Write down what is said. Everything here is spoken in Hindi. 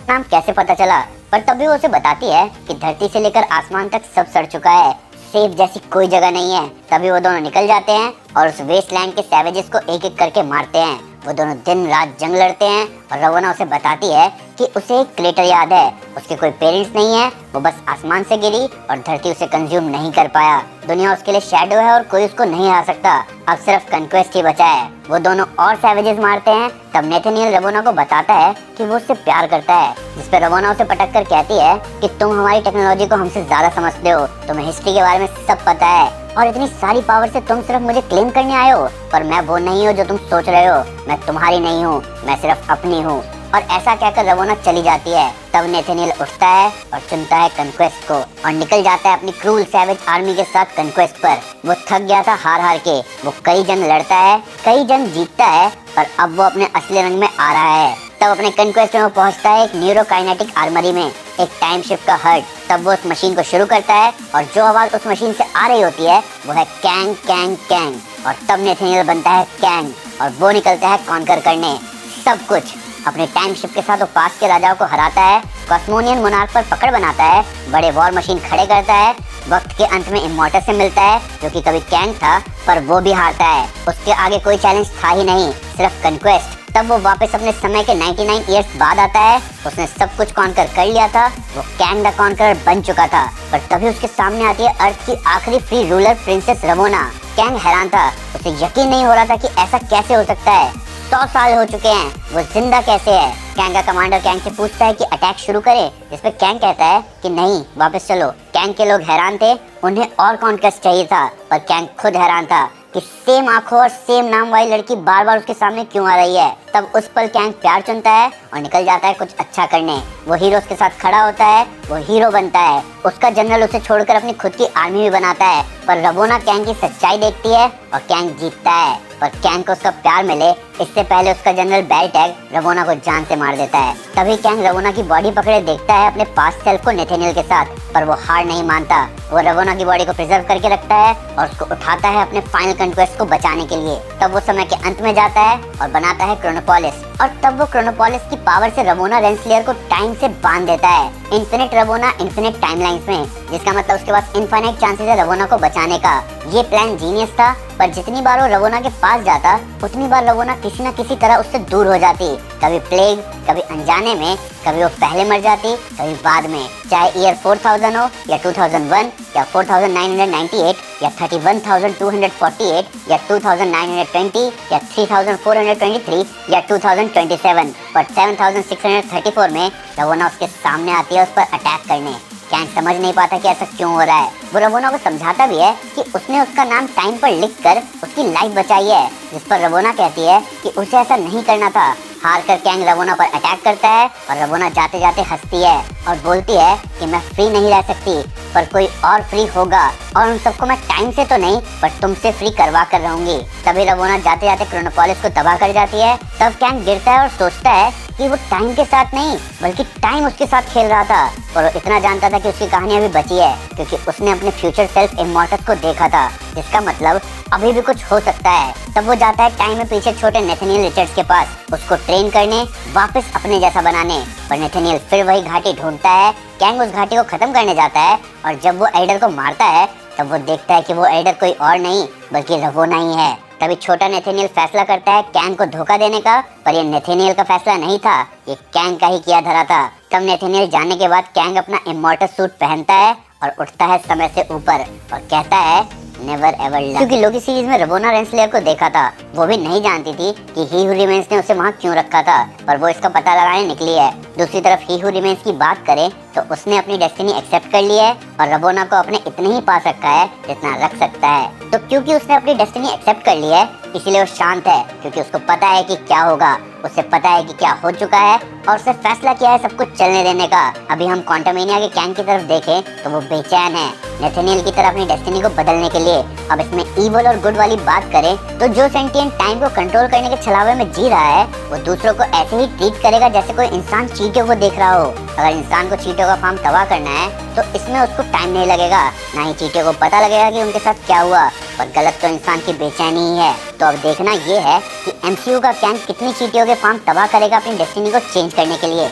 नाम कैसे पता चला, पर तभी वो उसे बताती है कि धरती से लेकर आसमान तक सब सड़ चुका है, सेफ जैसी कोई जगह नहीं है। तभी वो दोनों निकल जाते हैं और उस वेस्टलैंड के सैवेजेस को एक एक करके मारते हैं। वो दोनों दिन रात जंग लड़ते हैं और रवोना उसे बताती है कि उसे एक क्रेटर याद है, उसके कोई पेरेंट्स नहीं है, वो बस आसमान से गिरी और धरती उसे कंज्यूम नहीं कर पाया। दुनिया उसके लिए शैडो है और कोई उसको नहीं हरा सकता। अब सिर्फ कन्क्वेस्ट ही बचा है। वो दोनों और सैवेजेस मारते हैं। तब नेथनियल रवोना को बताता है कि वो उससे प्यार करता है, जिस पर रवोना उसे पटक कर कहती है कि तुम हमारी टेक्नोलॉजी को हमसे ज्यादा समझते हो, तुम्हें हिस्ट्री के बारे में सब पता है और इतनी सारी पावर से तुम सिर्फ मुझे क्लेम करने आए हो। पर मैं वो नहीं हूँ जो तुम सोच रहे हो, मैं तुम्हारी नहीं हूँ, मैं सिर्फ अपनी हूँ। और ऐसा कहकर रवोना चली जाती है। तब नेथनियल उठता है और चुनता है कन्क्वेस्ट को और निकल जाता है अपनी क्रूल सैवेज आर्मी के साथ कन्क्वेस्ट पर। वो थक गया था हार हार के। वो कई जंग लड़ता है, कई जंग जीतता है, पर अब वो अपने असली रंग में आ रहा है। तब अपने कन्क्वेस्ट में वो पहुंचता है एक न्यूरोकाइनेटिक आर्मरी में, एक टाइम शिफ्ट का हर्ट। तब वो उस मशीन को शुरू करता है और जो आवाज उस मशीन से आ रही होती है वो है कैंग कैंग कैंग। और तब नेथनियल बनता है कैंग और वो निकलता है कॉन्कर करने सब कुछ। अपने टाइम शिफ्ट के साथ वो पास्ट के राजाओं को हराता है, कॉस्मोनियन मोनार्क पर पकड़ बनाता है, बड़े वॉर मशीन खड़े करता है। वक्त के अंत में इमॉर्टस से मिलता है जो कि कभी कैंग था, पर वो भी हारता है। उसके आगे कोई चैलेंज था ही नहीं, सिर्फ कन्क्वेस्ट। तब वो वापस अपने समय के 99 इयर्स बाद आता है। उसने सब कुछ कॉन्कर कर लिया था, वो कैंग द कॉन्करर बन चुका था। पर तभी उसके सामने आती है अर्थ की आखिरी फ्री रूलर प्रिंसेस रवोना। कैंग हैरान था, उसे यकीन नहीं हो रहा था कि ऐसा कैसे हो सकता है। 100 साल हो चुके हैं, वो जिंदा कैसे है। कैंग का कमांडर कैंग से पूछता है कि अटैक शुरू करे, जिस पे कैंग कहता है कि नहीं, वापस चलो। कैंग के लोग हैरान थे, उन्हें और कॉन्क्वेस्ट चाहिए था, पर कैंग खुद हैरान था कि सेम आंखों और सेम नाम वाली लड़की बार बार उसके सामने क्यों आ रही है। तब उस पल कैंग प्यार चुनता है और निकल जाता है कुछ अच्छा करने। वो हीरोज के साथ खड़ा होता है, वो हीरो बनता है। उसका जनरल उसे छोड़कर अपनी खुद की आर्मी भी बनाता है। पर रवोना कैंग की सच्चाई देखती है और कैंग जीतता है। पर कैंग को उसका प्यार मिले इससे पहले उसका जनरल बेलटैग रवोना को जान से मार देता है। तभी कैंग रवोना की बॉडी पकड़े देखता है अपने पास्ट सेल्फ को नेथनियल के साथ, पर वो हार नहीं मानता। वो रवोना की बॉडी को प्रिजर्व करके रखता है और उसको उठाता है अपने फाइनल कन्क्वेस्ट को बचाने के लिए। तब वो समय के अंत में जाता है और बनाता है क्रोनोपोलिस। और तब वो क्रोनोपोलिस की पावर से रवोना रेंसलेयर को टाइम से बांध देता है, इन्फिनिट रवोना इन्फिनिट टाइमलाइंस में, जिसका मतलब उसके पास इनफाइनाइट चांसेस है रवोना को बचाने का। ये प्लान जीनियस था, पर जितनी बार वो रवोना के पास जाता उतनी बार रवोना किसी न किसी तरह उससे दूर हो जाती। कभी प्लेग, कभी अनजाने में, कभी वो पहले मर जाती, कभी बाद में। चाहे ईयर 4000 हो या 2001 या 4998 या 31248 या 2920 या 3423 या 2027, पर 7634 में रवोना उसके सामने आती है उस पर अटैक करने। कैंग समझ नहीं पाता कि ऐसा क्यों हो रहा है। वो रवोना को समझाता भी है कि उसने उसका नाम टाइम पर लिखकर उसकी लाइफ बचाई है, जिस पर रवोना कहती है कि उसे ऐसा नहीं करना था। हार कर कैंग रवोना पर अटैक करता है और रवोना जाते जाते हंसती है और बोलती है कि मैं फ्री नहीं रह सकती, पर कोई और फ्री होगा और उन सबको मैं टाइम से तो नहीं पर तुमसे फ्री करवा कर रहूंगी। तभी रवोना जाते जाते क्रोनोपोलिस को तबाह कर जाती है। तब कैंग गिरता है और सोचता है कि वो टाइम के साथ नहीं बल्कि टाइम उसके साथ खेल रहा था, और वो इतना जानता था कि उसकी कहानी अभी बची है क्योंकि उसने अपने फ्यूचर सेल्फ इमॉर्टस को देखा था, जिसका मतलब अभी भी कुछ हो सकता है। तब वो जाता है टाइम में पीछे छोटे नेथनियल रिचर्ड्स के पास, उसको ट्रेन करने, वापस अपने जैसा बनाने। पर नेथनियल फिर वही घाटी ढूंढता है। कैंग उस घाटी को खत्म करने जाता है और जब वो एल्डर को मारता है तब वो देखता है कि वो एल्डर कोई और नहीं बल्कि रवोना ही है। तभी छोटा नेथनियल फैसला करता है कैंग को धोखा देने का, पर ये नेथनियल का फैसला नहीं था, ये कैंग का ही किया धरा था। तब नेथनियल जाने के बाद कैंग अपना इमॉर्टस सूट पहनता है और उठता है समय से ऊपर और कहता है नेवर एवर लव। क्योंकि लोकी सीरीज में रवोना रेंसलेयर को देखा था, वो भी नहीं जानती थी कि ही हू रिमेन्स ने उसे वहाँ क्यों रखा था, पर वो इसका पता लगाने निकली है। दूसरी तरफ ही हू रिमेन्स की बात करें तो उसने अपनी डेस्टिनी एक्सेप्ट कर ली है और रवोना को अपने इतने ही पास रखा है जितना रख सकता है। तो क्योंकि उसने अपनी डेस्टिनी एक्सेप्ट कर ली है इसीलिए वो शांत है, क्योंकि उसको पता है कि क्या होगा, उसे पता है कि क्या हो चुका है और उसने फैसला किया है सब कुछ चलने देने का। अभी हम क्वांटमेनिया के कैंग की तरफ देखें तो वो बेचैन है नेथनियल की तरह अपनी डेस्टिनी को बदलने के लिए। अब इसमें ईवल और गुड वाली बात करें तो जो सेंटिएंट टाइम को कंट्रोल करने के छलावे में जी रहा है वो दूसरों को ऐसे ही ट्रीट करेगा जैसे कोई इंसान चींटियों को देख रहा हो। अगर इंसान को चींटियों का फार्म तबाह करना है तो इसमें उसको टाइम नहीं लगेगा, ना ही चींटियों को पता लगेगा कि उनके साथ क्या हुआ, पर गलत तो इंसान की बेचैनी ही है। तो अब देखना ये है कि एमसीयू का कैंग कितनी चींटियों के फार्म तबाह करेगा अपनी डेस्टिनी को चेंज करने के लिए।